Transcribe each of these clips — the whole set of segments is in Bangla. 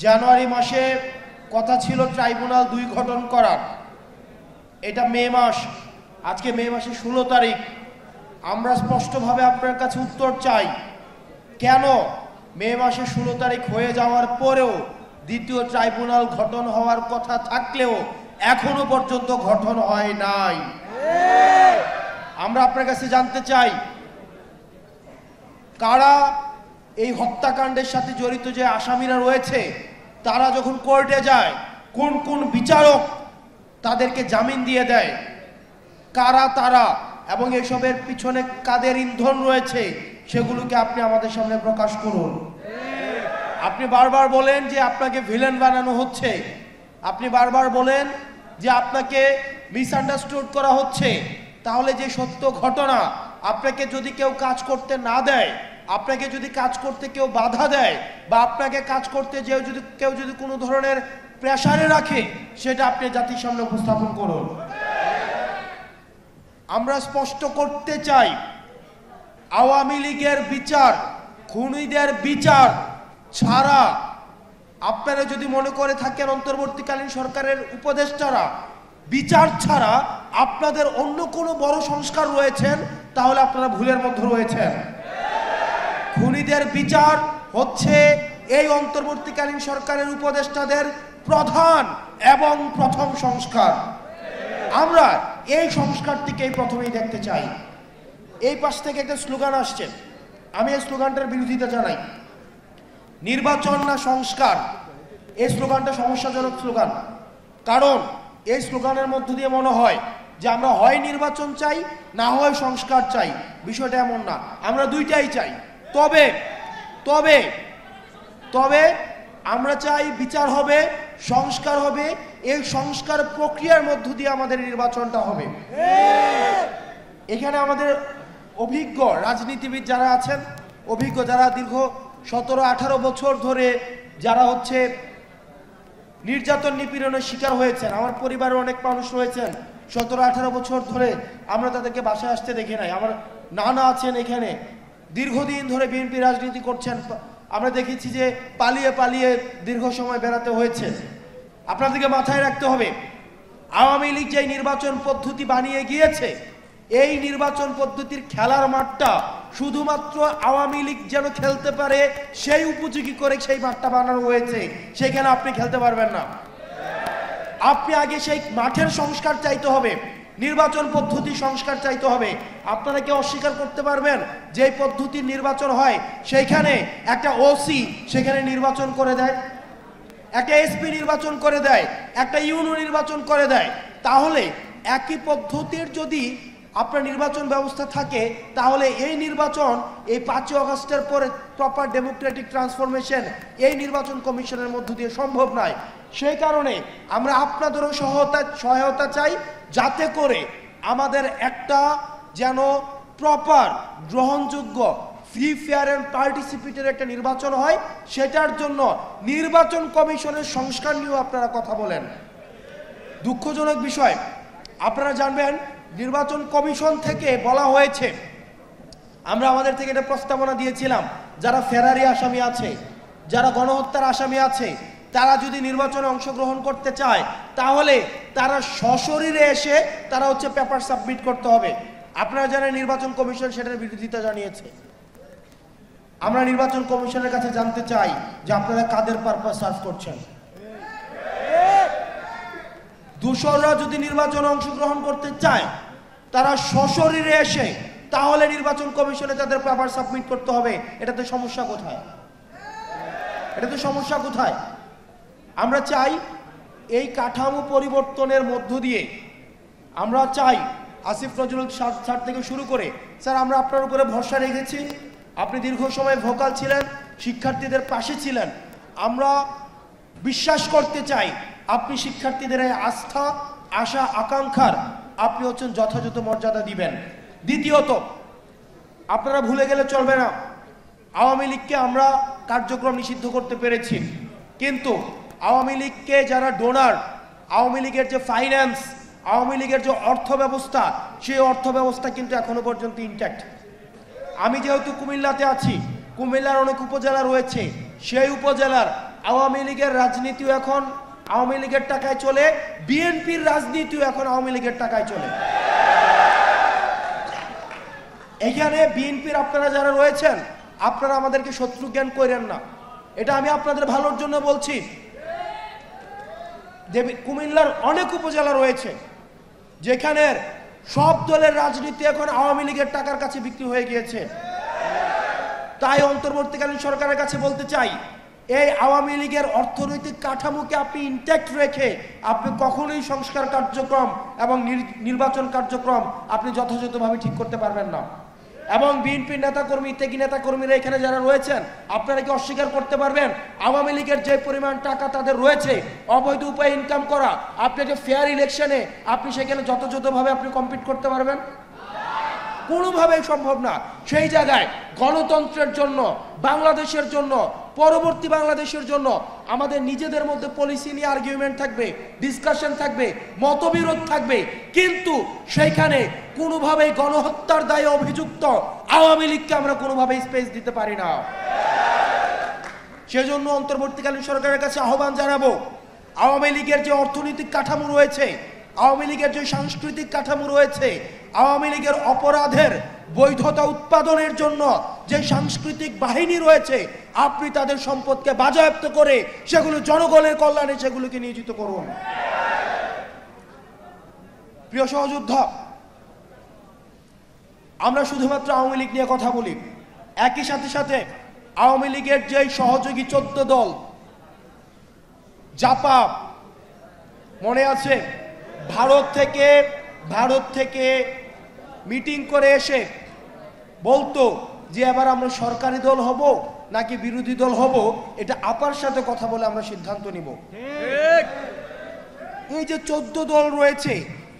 জানুয়ারি মাসে কথা ছিল ট্রাইব্যুনাল 2 গঠন করার, এটা মে মাস, আজকে মে মাসের 16 তারিখ। আমরা স্পষ্টভাবে আপনার কাছে উত্তর চাই, কেন মে মাসের 16 তারিখ হয়ে যাওয়ার পরেও দ্বিতীয় ট্রাইব্যুনাল গঠন হওয়ার কথা থাকলেও এখনো পর্যন্ত গঠন হয় নাই? আমরা আপনার কাছে জানতে চাই, কারা এই হত্যাকাণ্ডের সাথে জড়িত যে আসামিরা রয়েছে তারা যখন কোর্টে যায় কোন কোন বিচারক তাদেরকে জামিন দিয়ে দেয়, কারা তারা এবং এসবের পিছনে কাদের ইন্ধন রয়েছে সেগুলোকে আপনি আমাদের সামনে প্রকাশ করুন। আপনি বারবার বলেন যে আপনাকে ভিলেন বানানো হচ্ছে, আপনি বারবার বলেন যে আপনাকে মিসআন্ডারস্টুড করা হচ্ছে। তাহলে যে সত্য ঘটনা, আপনাকে যদি কেউ কাজ করতে না দেয়, আপনাকে যদি কাজ করতে কেউ বাধা দেয়, বা আপনাকে কাজ করতে কেউ যদি কোনো ধরনের প্রেসারে রাখে, সেটা আপনি জাতির সামনে উপস্থাপন করুন। আমরা স্পষ্ট করতে চাই, আওয়ামী লীগের বিচার, খুনিদের বিচার ছাড়া আপনারা যদি মনে করে থাকেন অন্তর্বর্তীকালীন সরকারের উপদেষ্টারা বিচার ছাড়া আপনাদের অন্য কোনো বড় সংস্কার রয়েছেন, তাহলে আপনারা ভুলের মধ্যে রয়েছেন। খুনিদের বিচার হচ্ছে এই অন্তর্বর্তীকালীন সরকারের উপদেষ্টাদের প্রধান এবং প্রথম সংস্কার। আমরা এই সংস্কারটিকেই প্রথমেই দেখতে চাই। এই পাশ থেকে একটা স্লোগান আসছে, আমি এই স্লোগানটার বিরোধিতা জানাই। নির্বাচন না সংস্কার, এই স্লোগানটা সমস্যাজনক স্লোগান। কারণ এই স্লোগানের মধ্য দিয়ে মনে হয় যে আমরা হয় নির্বাচন চাই, না হয় সংস্কার চাই। বিষয়টা এমন না, আমরা দুইটাই চাই। তবে তবে তবে আমরা চাই বিচার হবে, সংস্কার হবে, এই সংস্কার প্রক্রিয়ার মধ্য দিয়ে আমাদের নির্বাচনটা হবে। এখানে আমাদের অভিজ্ঞ রাজনীতিবিদ যারা আছেন, অভিজ্ঞ যারা দীর্ঘ 17-18 বছর ধরে যারা হচ্ছে নির্যাতন নিপীড়নের শিকার হয়েছেন, আমার পরিবারের অনেক মানুষ রয়েছেন 17-18 বছর ধরে, আমরা তাদেরকে বাসায় আসতে দেখি নাই। আমার নানা আছেন এখানে, দীর্ঘদিন ধরে বিএনপি রাজনীতি করছেন, আমরা দেখেছি যে পালিয়ে পালিয়ে দীর্ঘ সময় বেড়াতে হয়েছে। আপনাদেরকে মাথায় রাখতে হবে, আওয়ামী লীগ যে নির্বাচন পদ্ধতি বানিয়ে গিয়েছে, এই নির্বাচন পদ্ধতির খেলার মাঠটা শুধুমাত্র আওয়ামী লীগ যেন খেলতে পারে সেই উপযোগী করে সেই মাঠটা বানানো হয়েছে। সেখানে আপনি খেলতে পারবেন না। আপনি আগে সেই মাঠের সংস্কার চাইতে হবে, নির্বাচন পদ্ধতি সংস্কার চাইতে হবে। আপনারা কি অস্বীকার করতে পারবেন যে পদ্ধতির নির্বাচন হয় সেইখানে একটা ওসি সেখানে নির্বাচন করে দেয়, একটা এসপি নির্বাচন করে দেয়, একটা ইউনো নির্বাচন করে দেয়? তাহলে একই পদ্ধতির যদি আপনার নির্বাচন ব্যবস্থা থাকে, তাহলে এই নির্বাচন এই 5ই আগস্টের পরে প্রপার ডেমোক্রেটিক ট্রান্সফরমেশন এই নির্বাচন কমিশনের মধ্য দিয়ে সম্ভব নয়। সেই কারণে আমরা আপনাদেরও সহায়তা চাই, যাতে করে আমাদের একটা যেন প্রপার গ্রহণযোগ্য ফ্রি ফেয়ার অ্যান্ড পার্টিসিপেটের একটা নির্বাচন হয়। সেটার জন্য নির্বাচন কমিশনের সংস্কার নিয়েও আপনারা কথা বলেন। দুঃখজনক বিষয়, আপনারা জানবেন নির্বাচন কমিশন থেকে বলা হয়েছে, আমরা আমাদের থেকে এটা প্রস্তাবনা দিয়েছিলাম, যারা ফেরারি আসামি আছে, যারা গণহত্যার আসামি আছে, তারা যদি নির্বাচনে অংশগ্রহণ করতে চায় তাহলে তারা সশরীরে এসে তারা হচ্ছে পেপার সাবমিট করতে হবে। আপনারা জানেন নির্বাচন কমিশন সেটার বিরোধিতা জানিয়েছে। আমরা নির্বাচন কমিশনের কাছে জানতে চাই যে আপনারা কাদের পারপাস সার্ভ করছেন। দূষণরা যদি নির্বাচনে অংশগ্রহণ করতে চায় তারা সশরীরে এসে, তাহলে নির্বাচন কমিশনে তাদের পেপার সাবমিট করতে হবে। এটাতে সমস্যা কোথায়? এটাতে সমস্যা কোথায়? আমরা চাই এই কাঠামো পরিবর্তনের মধ্য দিয়ে, আমরা চাই আসিফ নজরুল স্যার থেকে শুরু করে, স্যার আমরা আপনার উপরে ভরসা রেখেছি, আপনি দীর্ঘ সময় ভোকাল ছিলেন, শিক্ষার্থীদের পাশে ছিলেন। আমরা বিশ্বাস করতে চাই আপনি শিক্ষার্থীদের আস্থা, আশা, আকাঙ্ক্ষার আপনি হচ্ছেন যথাযথ মর্যাদা দিবেন। দ্বিতীয়ত, আপনারা ভুলে গেলে চলবে না, আওয়ামী লীগকে আমরা কার্যক্রম নিষিদ্ধ করতে পেরেছি, কিন্তু আওয়ামী লীগকে যারা ডোনার, আওয়ামী লীগের যে ফাইন্যান্স, আওয়ামী লীগের যে অর্থ ব্যবস্থা, সেই অর্থ ব্যবস্থা কিন্তু এখনো পর্যন্ত ইনট্যাক্ট। আমি যেহেতু কুমিল্লাতে আছি, কুমিল্লার অনেক উপজেলা রয়েছে, সেই উপজেলার আওয়ামী লীগের রাজনীতিও এখন আওয়ামী লীগের টাকায় চলে, বিএনপির রাজনীতিও এখন আওয়ামী লীগের টাকায় চলে। এখানে বিএনপির আপনারা যারা রয়েছেন, আপনারা আমাদেরকে শত্রু জ্ঞান করেন না, এটা আমি আপনাদের ভালোর জন্য বলছি। কুমিল্লার অনেক উপজেলা রয়েছে যেখানে সব দলের রাজনীতি এখন আওয়ামী লীগের টাকার কাছে বিক্রি হয়ে গিয়েছে। তাই অন্তর্বর্তীকালীন সরকারের কাছে বলতে চাই, এই আওয়ামী লীগের অর্থনৈতিক কাঠামোকে আপনি ইনট্যাক্ট রেখে আপনি কখনোই সংস্কার কার্যক্রম এবং নির্বাচন কার্যক্রম আপনি যথাযথভাবে ঠিক করতে পারবেন না। এবং বিএনপির নেতাকর্মী, ত্যাগী নেতাকর্মীরা এখানে যারা রয়েছেন, আপনারা কি অস্বীকার করতে পারবেন আওয়ামী লীগের যে পরিমাণ টাকা তাদের রয়েছে অবৈধ উপায়ে ইনকাম করা, আপনি যে ফেয়ার ইলেকশনে আপনি সেখানে যথাযথভাবে আপনি কম্পিট করতে পারবেন? কোনোভাবেই সম্ভব না। সেই জায়গায় গণতন্ত্রের জন্য, বাংলাদেশের জন্য, পরবর্তী বাংলাদেশের জন্য আমাদের নিজেদের মধ্যে পলিসি নিয়ে আর্গুমেন্ট থাকবে, ডিসকাশন থাকবে, মতবিরোধ থাকবে, কিন্তু সেইখানে কোনোভাবেই গণহত্যার দায়ে অভিযুক্ত আওয়ামী লীগকে আমরা কোনোভাবেই স্পেস দিতে পারি না। সেজন্য অন্তর্বর্তীকালীন সরকারের কাছে আহ্বান জানাবো, আওয়ামী লীগের যে অর্থনৈতিক কাঠামো রয়েছে, আওয়ামী লীগের যে সাংস্কৃতিক কাঠামো রয়েছে, আওয়ামী লীগের অপরাধের বৈধতা উৎপাদনের জন্য যে সাংস্কৃতিক বাহিনী রয়েছে, আপনি তাদের সম্পদকে বাজেয়াপ্ত করে সেগুলো জনগণের কল্যাণে সেগুলোকে নিয়োজিত করুন। প্রিয় সহযোদ্ধা, আমরা শুধুমাত্র আওয়ামী লীগ নিয়ে কথা বলি, একই সাথে সাথে আওয়ামী লীগের যে সহযোগী 14 দল, জাপা, মনে আছে, ভারত থেকে মিটিং করে এসে বলতো যে এবার আমরা সরকারি দল হব নাকি বিরোধী দল হব, এটা আপার সাথে কথা বলে আমরা সিদ্ধান্ত নিব। এই যে 14 দল রয়েছে,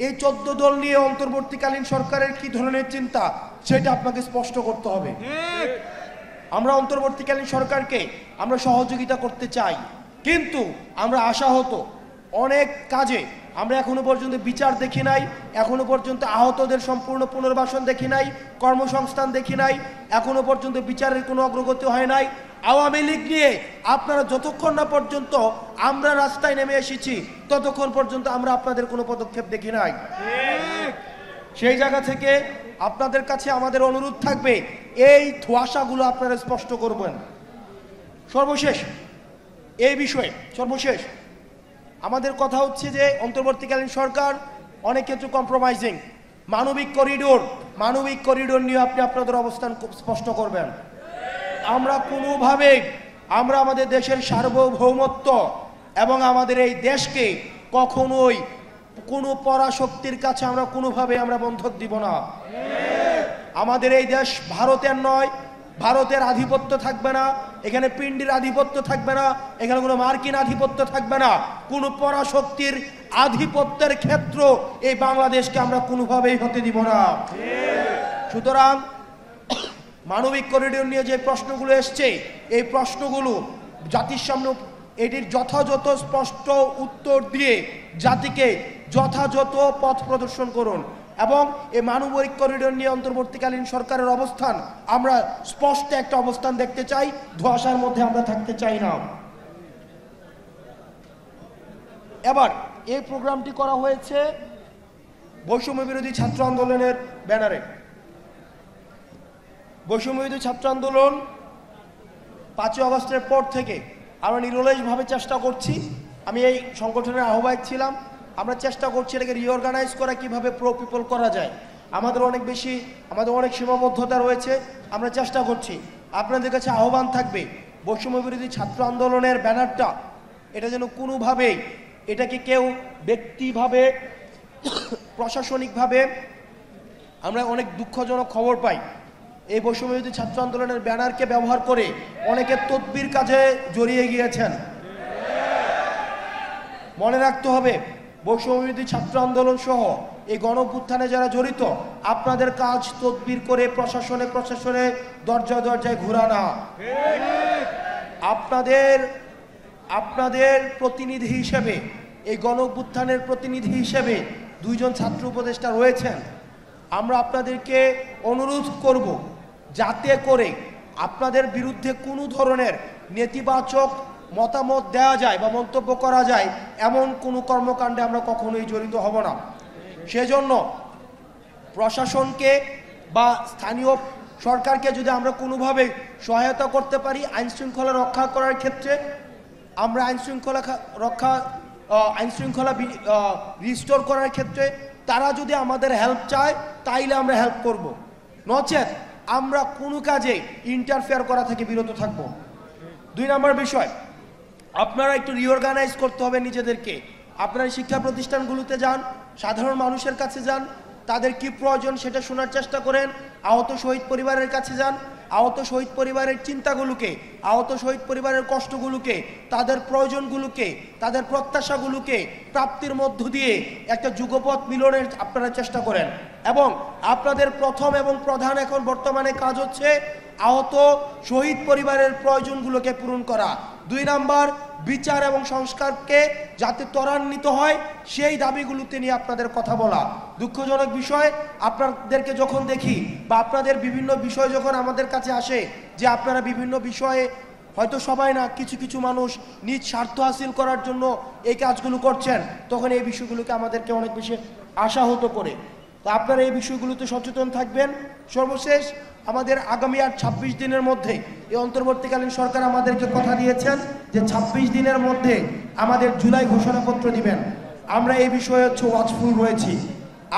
এই 14 দল নিয়ে অন্তর্বর্তীকালীন সরকারের কি ধরনের চিন্তা সেটা আপনাকে স্পষ্ট করতে হবে। আমরা অন্তর্বর্তীকালীন সরকারকে আমরা সহযোগিতা করতে চাই, কিন্তু আমরা আশাহত অনেক কাজে। আমরা এখনো পর্যন্ত বিচার দেখি নাই, এখনো পর্যন্ত আহতদের সম্পূর্ণ পুনর্বাসন দেখি নাই, কর্মসংস্থান দেখি নাই, এখনো পর্যন্ত বিচারের কোনো অগ্রগতি হয় নাই। আওয়ামী লীগ নিয়ে আপনারা যতক্ষণ না পর্যন্ত আমরা রাস্তায় নেমে এসেছি ততক্ষণ পর্যন্ত আমরা আপনাদের কোনো পদক্ষেপ দেখি নাই। সেই জায়গা থেকে আপনাদের কাছে আমাদের অনুরোধ থাকবে, এই ধোঁয়াশাগুলো আপনারা স্পষ্ট করবেন। সর্বশেষ এই বিষয়ে আমাদের কথা হচ্ছে যে অন্তর্বর্তীকালীন সরকার অনেক ক্ষেত্রে কম্প্রোমাইজিং। মানবিক করিডোর নিয়ে আপনি আপনাদের অবস্থান স্পষ্ট করবেন। আমরা কোনোভাবেই আমরা আমাদের দেশের সার্বভৌমত্ব এবং আমাদের এই দেশকে কখনোই কোনো পরাশক্তির কাছে আমরা কোনোভাবে আমরা বন্ধক দিব না। আমাদের এই দেশ ভারতের নয়, ভারতের আধিপত্য থাকবে না, এখানে পিন্ডির আধিপত্য থাকবে না, এখানে কোনো মার্কিন আধিপত্য থাকবে না, কোনো পরাশক্তির আধিপত্যের ক্ষেত্র এই বাংলাদেশকে আমরা কোনোভাবেই হতে দিব না। সুতরাং মানবিক করিডোর নিয়ে যে প্রশ্নগুলো এসছে, এই প্রশ্নগুলো জাতির সামনে এটির যথাযথ স্পষ্ট উত্তর দিয়ে জাতিকে যথাযথ পথ প্রদর্শন করুন। এবং এই মানবিক করিডোর নিয়ে অন্তর্বর্তীকালীন সরকারের অবস্থান আমরা স্পষ্ট একটা অবস্থান দেখতে চাই, ধোঁয়াশার মধ্যে আমরা থাকতে চাই না। এবার এই প্রোগ্রামটি করা হয়েছে বৈষম্য বিরোধী ছাত্র আন্দোলনের ব্যানারে। বৈষম্য বিরোধী ছাত্র আন্দোলন 5ই আগস্টের পর থেকে আমরা নিরলসভাবে চেষ্টা করছি, আমি এই সংগঠনের আহ্বায়ক ছিলাম, আমরা চেষ্টা করছি এটাকে রিঅর্গানাইজ করা, কিভাবে প্রো পিপল করা যায়। আমাদের অনেক সীমাবদ্ধতা রয়েছে, আমরা চেষ্টা করছি। আপনাদের কাছে আহ্বান থাকবে, বৈষম্য বিরোধী ছাত্র আন্দোলনের ব্যানারটা এটা যেন কোনোভাবেই এটাকে কেউ ব্যক্তিভাবে, প্রশাসনিকভাবে, আমরা অনেক দুঃখজনক খবর পাই এই বৈষম্য বিরোধী ছাত্র আন্দোলনের ব্যানারকে ব্যবহার করে অনেকে তদবির কাজে জড়িয়ে গিয়েছেন। মনে রাখতে হবে, বৈষম্য বিরোধী ছাত্র আন্দোলন সহ এই গণঅভ্যুত্থানে যারা জড়িত, আপনাদের কাজ তদবির করে প্রশাসনে দরজায় ঘোরা না। আপনাদের প্রতিনিধি হিসেবে, এই গণঅভ্যুত্থানের প্রতিনিধি হিসেবে 2 জন ছাত্র উপদেষ্টা রয়েছেন। আমরা আপনাদেরকে অনুরোধ করব যাতে করে আপনাদের বিরুদ্ধে কোনো ধরনের নেতিবাচক মতামত দেওয়া যায় বা মন্তব্য করা যায় এমন কোনো কর্মকাণ্ডে আমরা কখনোই জড়িত হব না। সেজন্য প্রশাসনকে বা স্থানীয় সরকারকে যদি আমরা কোনোভাবে সহায়তা করতে পারি আইন শৃঙ্খলা রক্ষা করার ক্ষেত্রে, আমরা আইন শৃঙ্খলা রিস্টোর করার ক্ষেত্রে তারা যদি আমাদের হেল্প চায় তাইলে আমরা হেল্প করব, নচেত আমরা কোনো কাজে ইন্টারফেয়ার করা থেকে বিরত থাকব। 2 নম্বর বিষয়, আপনারা একটু রিঅর্গানাইজ করতে হবে নিজেদেরকে। আপনারা শিক্ষা প্রতিষ্ঠানগুলোতে যান, সাধারণ মানুষের কাছে যান, তাদের কি প্রয়োজন সেটা শোনার চেষ্টা করেন। আহত শহীদ পরিবারের কাছে যান, আহত শহীদ পরিবারের চিন্তাগুলোকে, আহত শহীদ পরিবারের কষ্টগুলোকে, তাদের প্রয়োজনগুলোকে, তাদের প্রত্যাশাগুলোকে প্রাপ্তির মধ্য দিয়ে একটা যুগপথ মিলনের আপনারা চেষ্টা করেন। এবং আপনাদের প্রথম এবং প্রধান এখন বর্তমানে কাজ হচ্ছে আহত শহীদ পরিবারের প্রয়োজনগুলোকে পূরণ করা। 2 নম্বর, বিচার এবং সংস্কারকে যাতে ত্বরান্বিত হয় সেই দাবিগুলোতে নিয়ে আপনাদের কথা বলা। দুঃখজনক বিষয়, আপনাদেরকে যখন দেখি বা আপনাদের বিভিন্ন বিষয় যখন আমাদের কাছে আসে যে আপনারা বিভিন্ন বিষয়ে, হয়তো সবাই না, কিছু কিছু মানুষ নিজ স্বার্থ হাসিল করার জন্য এই কাজগুলো করছেন, তখন এই বিষয়গুলোকে আমাদেরকে অনেক বেশি আশাহত করে। তো আপনারা এই বিষয়গুলোতে সচেতন থাকবেন। সর্বশেষ, আমাদের আগামী আর 26 দিনের মধ্যে এই অন্তর্বর্তীকালীন সরকার আমাদেরকে কথা দিয়েছেন যে 26 দিনের মধ্যে আমাদের জুলাই ঘোষণাপত্র দিবেন। আমরা এই বিষয়ে ওয়াচফুল রয়েছি।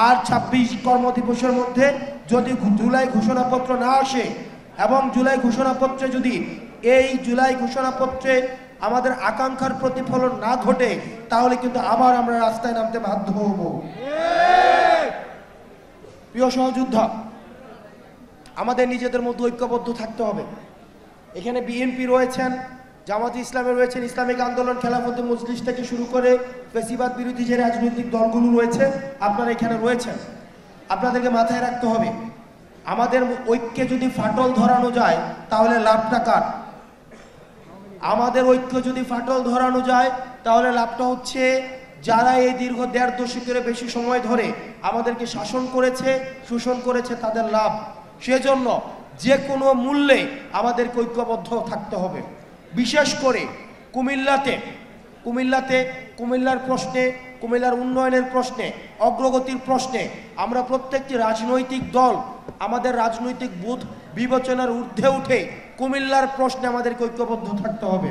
আর 26 কর্মদিবসের মধ্যে যদি জুলাই ঘোষণাপত্র না আসে এবং জুলাই ঘোষণাপত্রে যদি এই জুলাই ঘোষণাপত্রে আমাদের আকাঙ্ক্ষার প্রতিফলন না ঘটে তাহলে কিন্তু আবার আমরা রাস্তায় নামতে বাধ্য হব। প্রিয় সহযোদ্ধা, আমাদের নিজেদের মধ্যে ঐক্যবদ্ধ থাকতে হবে। এখানে বিএনপি রয়েছেন, জামাতে ইসলামে রয়েছেন, ইসলামিক আন্দোলন, খেলাফতে মজলিস থেকে শুরু করে ফ্যাসিবাদ বিরোধী যে রাজনৈতিক দলগুলো রয়েছে আপনারা এখানে রয়েছেন। আপনাদেরকে মাথায় রাখতে হবে, আমাদের ঐক্যে যদি ফাটল ধরানো যায় তাহলে লাভটা কার? আমাদের ঐক্য যদি ফাটল ধরানো যায় তাহলে লাভটা হচ্ছে যারা এই দীর্ঘ 1.5 দশকের বেশি সময় ধরে আমাদেরকে শাসন করেছে, শোষণ করেছে, তাদের লাভ। সেজন্য যে কোনো মূল্যে আমাদেরকে ঐক্যবদ্ধ থাকতে হবে। বিশেষ করে কুমিল্লার প্রশ্নে, কুমিল্লার উন্নয়নের প্রশ্নে, অগ্রগতির প্রশ্নে আমরা প্রত্যেকটি রাজনৈতিক দল আমাদের রাজনৈতিক বোধ বিবেচনার ঊর্ধ্বে উঠে কুমিল্লার প্রশ্নে আমাদেরকে ঐক্যবদ্ধ থাকতে হবে।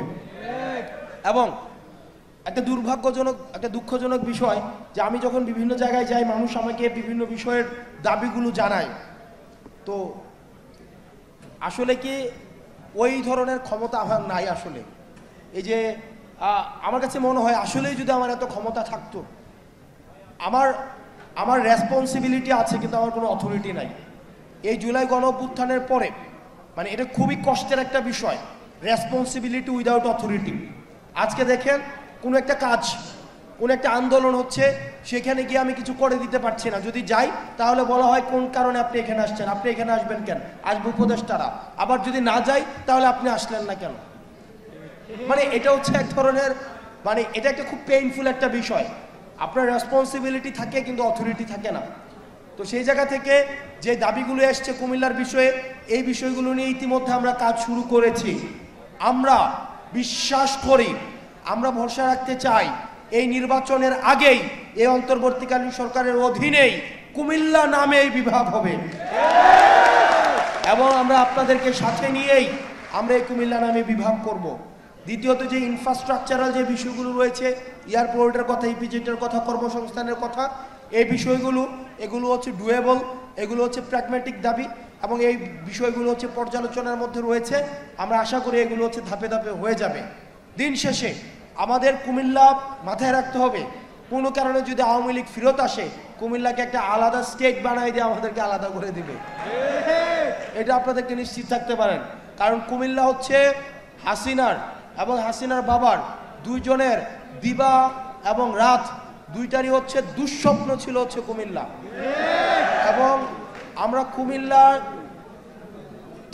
এবং একটা দুঃখজনক বিষয় যে আমি যখন বিভিন্ন জায়গায় যাই, মানুষ আমাকে বিভিন্ন বিষয়ের দাবিগুলো জানায়, তো আসলে কি ওই ধরনের ক্ষমতা আমার নাই। আসলে এই যে আমার কাছে মনে হয় আসলেই যদি আমার এত ক্ষমতা থাকতো, আমার রেসপন্সিবিলিটি আছে কিন্তু আমার কোনো অথরিটি নাই। এই জুলাই গণ অভ্যুত্থানের পরে মানে এটা খুবই কষ্টের একটা বিষয়, রেসপন্সিবিলিটি উইদাউট অথরিটি। আজকে দেখেন কোনো একটা কাজ, কোন একটা আন্দোলন হচ্ছে, সেখানে গিয়ে আমি কিছু করে দিতে পারছি না। যদি যাই তাহলে বলা হয় কোন কারণে আপনি এখানে আসছেন, আপনি এখানে আসবেন কেন, আসবে উপদেষ্টারা। আবার যদি না যাই তাহলে আপনি আসলেন না কেন। মানে এটা হচ্ছে এক ধরনের, মানে এটা একটা খুব পেইনফুল একটা বিষয়। আপনার রেসপন্সিবিলিটি থাকে কিন্তু অথরিটি থাকে না। তো সেই জায়গা থেকে যে দাবিগুলো এসছে কুমিল্লার বিষয়ে, এই বিষয়গুলো নিয়ে ইতিমধ্যে আমরা কাজ শুরু করেছি। আমরা বিশ্বাস করি, আমরা ভরসা রাখতে চাই এই নির্বাচনের আগেই এই অন্তর্বর্তীকালীন সরকারের অধীনেই কুমিল্লা নামে এই বিভাগ হবে এবং আমরা আপনাদেরকে সাথে নিয়েই আমরা এই কুমিল্লা নামে বিভাগ করব। দ্বিতীয়ত যে ইনফ্রাস্ট্রাকচারাল যে বিষয়গুলো রয়েছে, এয়ারপোর্টের কথা, ইপিজেটের কথা, কর্মসংস্থানের কথা, এই বিষয়গুলো এগুলো হচ্ছে ডুয়েবল, এগুলো হচ্ছে প্র্যাগম্যাটিক দাবি এবং এই বিষয়গুলো হচ্ছে পর্যালোচনার মধ্যে রয়েছে। আমরা আশা করি এগুলো হচ্ছে ধাপে ধাপে হয়ে যাবে। দিন শেষে আমাদের কুমিল্লা মাথায় রাখতে হবে, কোনো কারণে যদি আওয়ামী লীগ ফেরত আসে কুমিল্লাকে একটা আলাদা স্টেট বানাই দিয়ে আমাদেরকে আলাদা করে দিবে, এটা আপনাদেরকে নিশ্চিত থাকতে পারেন। কারণ কুমিল্লা হচ্ছে হাসিনার এবং হাসিনার বাবার দুইজনের দিবা এবং রাত দুইটারই হচ্ছে দুঃস্বপ্ন ছিল হচ্ছে কুমিল্লা। এবং আমরা কুমিল্লার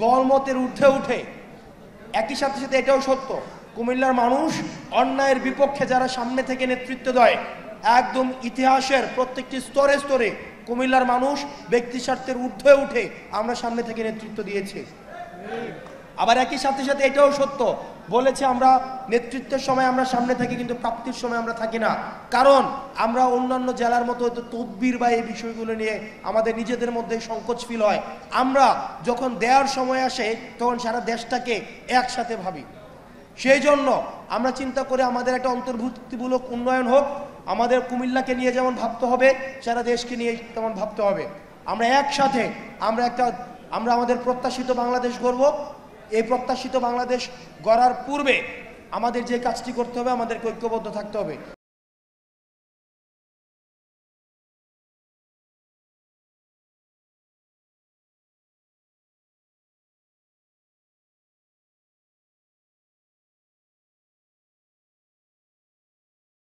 দলমতের ঊর্ধ্বে উঠে একই সাথে সাথে এটাও সত্য, কুমিল্লার মানুষ অন্যায়ের বিপক্ষে যারা সামনে থেকে নেতৃত্ব দেয়, একদম ইতিহাসের প্রত্যেকটি স্তরে স্তরে কুমিল্লার মানুষ ব্যক্তি স্বার্থের ঊর্ধ্বে উঠে আমরা সামনে থেকে নেতৃত্ব দিয়েছি। আবার একই সাথে সাথে এটাও সত্য বলেছে আমরা নেতৃত্বের সময় আমরা সামনে থাকি, কিন্তু প্রাপ্তির সময় আমরা থাকি না। কারণ আমরা অন্যান্য জেলার মতো তদবির বা এই বিষয়গুলো নিয়ে আমাদের নিজেদের মধ্যে সংকোচ ফিল হয়। আমরা যখন দেওয়ার সময় আসে তখন সারা দেশটাকে একসাথে ভাবি। সেই জন্য আমরা চিন্তা করে আমাদের একটা অন্তর্ভুক্তিমূলক উন্নয়ন হোক, আমাদের কুমিল্লাকে নিয়ে যেমন ভাবতে হবে, সারা দেশকে নিয়ে তেমন ভাবতে হবে। আমরা একসাথে আমরা আমাদের প্রত্যাশিত বাংলাদেশ গড়ব। এই প্রত্যাশিত বাংলাদেশ গড়ার পূর্বে আমাদের যে কাজটি করতে হবে, আমাদেরকে ঐক্যবদ্ধ থাকতে হবে।